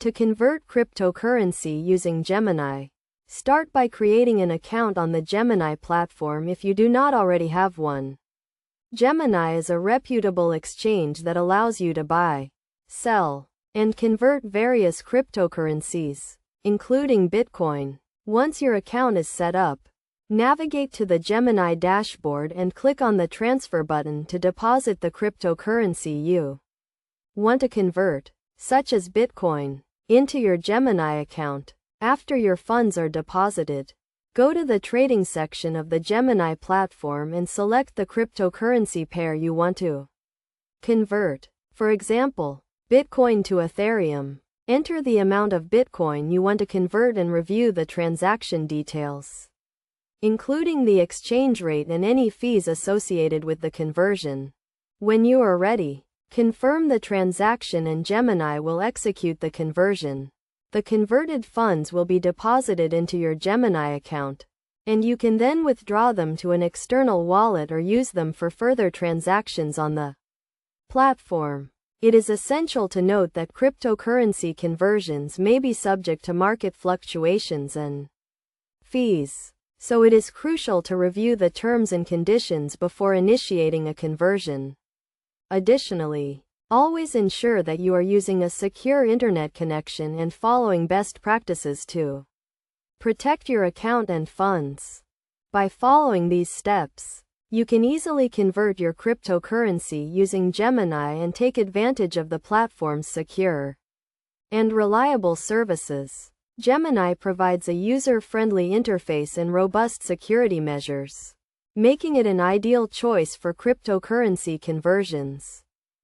To convert cryptocurrency using Gemini, start by creating an account on the Gemini platform if you do not already have one. Gemini is a reputable exchange that allows you to buy, sell, and convert various cryptocurrencies, including Bitcoin. Once your account is set up, navigate to the Gemini dashboard and click on the transfer button to deposit the cryptocurrency you want to convert, such as Bitcoin, into your Gemini account. After your funds are deposited, go to the trading section of the Gemini platform and select the cryptocurrency pair you want to convert. For example, Bitcoin to Ethereum. Enter the amount of Bitcoin you want to convert and review the transaction details, including the exchange rate and any fees associated with the conversion. When you are ready, confirm the transaction and Gemini will execute the conversion. The converted funds will be deposited into your Gemini account, and you can then withdraw them to an external wallet or use them for further transactions on the platform. It is essential to note that cryptocurrency conversions may be subject to market fluctuations and fees, so it is crucial to review the terms and conditions before initiating a conversion. Additionally, always ensure that you are using a secure internet connection and following best practices to protect your account and funds. By following these steps, you can easily convert your cryptocurrency using Gemini and take advantage of the platform's secure and reliable services. Gemini provides a user-friendly interface and robust security measures, making it an ideal choice for cryptocurrency conversions.